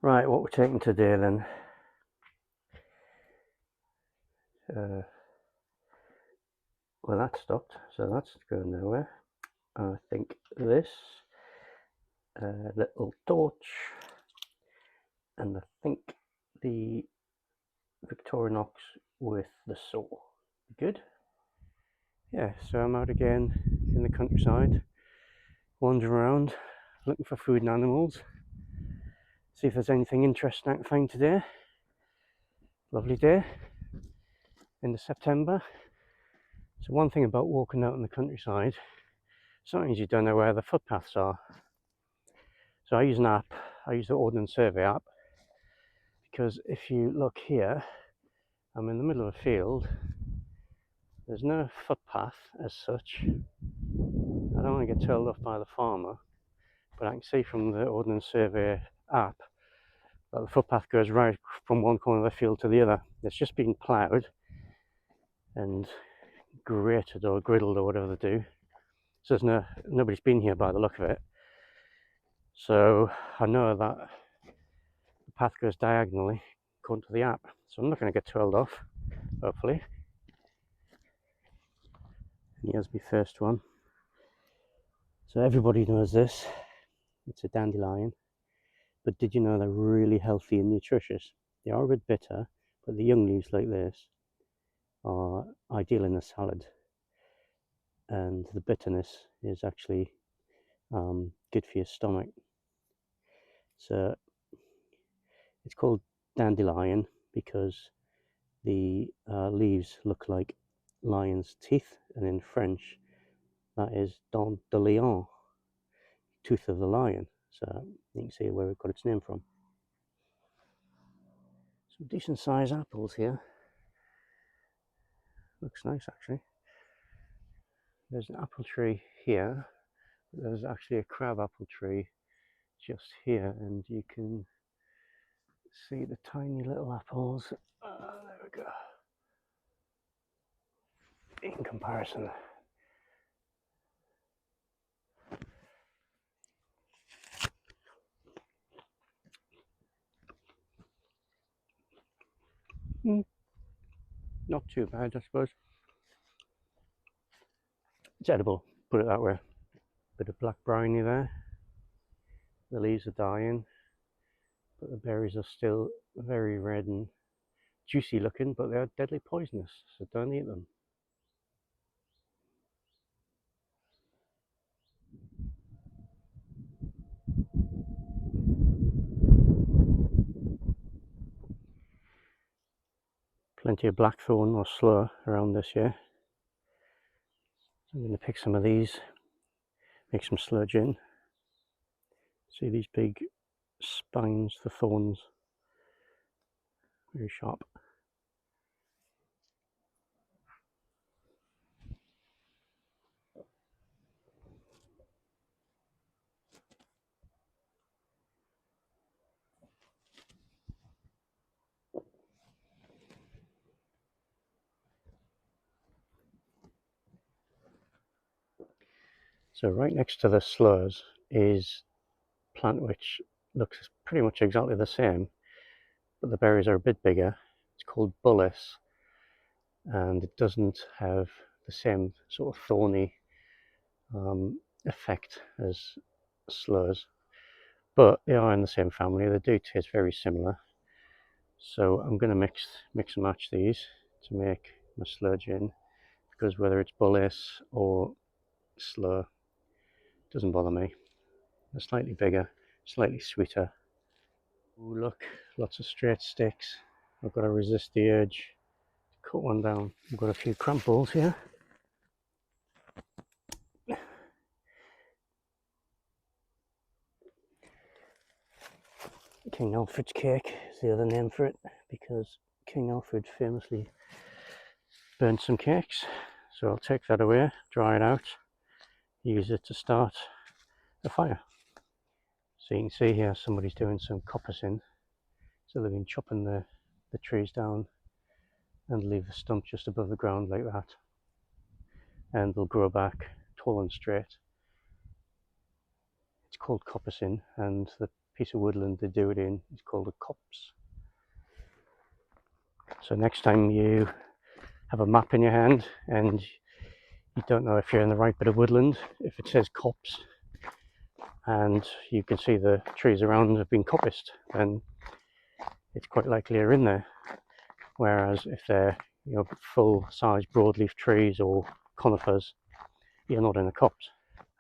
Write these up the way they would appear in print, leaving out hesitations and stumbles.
Right, what we're taking today then. Well, that stopped, so that's going nowhere. I think this little torch, and I think the Victorinox with the saw. Good? Yeah, so I'm out again in the countryside, wandering around, looking for food and animals. See if there's anything interesting I can find today. Lovely day, end of September. So one thing about walking out in the countryside, sometimes you don't know where the footpaths are. So I use an app, I use the Ordnance Survey app, because if you look here, I'm in the middle of a field. There's no footpath as such. I don't want to get told off by the farmer, but I can see from the Ordnance Survey app that the footpath goes right from one corner of the field to the other. It's just been ploughed and grated or griddled or whatever they do. So nobody's been here by the look of it. So I know that the path goes diagonally according to the app. So I'm not going to get told off, hopefully. And here's my first one. So everybody knows this. It's a dandelion. But did you know they're really healthy and nutritious? They are a bit bitter, but the young leaves like this are ideal in a salad. And the bitterness is actually good for your stomach. So it's called dandelion because the leaves look like lion's teeth, and in French that is dent de lion, tooth of the lion. So you can see where it got its name from. Some decent sized apples here. Looks nice actually. There's an apple tree here. There's actually a crab apple tree just here, and you can see the tiny little apples. There we go. In comparison. Not too bad, I suppose. It's edible, put it that way. Bit of black brownie there. The leaves are dying, but the berries are still very red and juicy looking, but they are deadly poisonous, so don't eat them. Plenty of blackthorn or sloe around this year. So I'm going to pick some of these, make some Sloe Gin. See these big spines, the thorns, very sharp. So right next to the sloes is a plant which looks pretty much exactly the same, but the berries are a bit bigger. It's called bullace, and it doesn't have the same sort of thorny effect as sloes, but they are in the same family. They do taste very similar. So I'm going to mix and match these to make my Sloe Gin, because whether it's bullace or sloe doesn't bother me. They're slightly bigger, slightly sweeter. Ooh, look, lots of straight sticks. I've got to resist the urge to cut one down. I've got a few crumples here. King Alfred's cake is the other name for it, because King Alfred famously burnt some cakes. So I'll take that away, dry it out, use it to start a fire. So you can see here somebody's doing some coppicing. So they've been chopping the trees down and leave the stump just above the ground like that, and they'll grow back tall and straight. It's called coppicing, and the piece of woodland they do it in is called a copse. So next time you have a map in your hand and you don't know if you're in the right bit of woodland, if it says copse and you can see the trees around have been coppiced, then it's quite likely you're in there. Whereas if they're full-size broadleaf trees or conifers, you're not in a copse.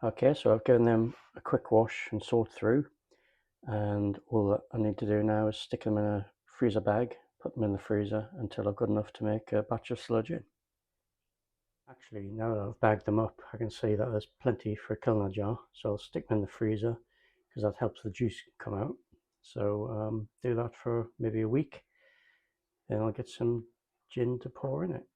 Okay, so I've given them a quick wash and sort through, and all that I need to do now is stick them in a freezer bag, put them in the freezer until I've got enough to make a batch of Sloe Gin. Actually, now that I've bagged them up, I can see that there's plenty for a Cullinan jar, so I'll stick them in the freezer because that helps the juice come out. So do that for maybe a week, then I'll get some gin to pour in it.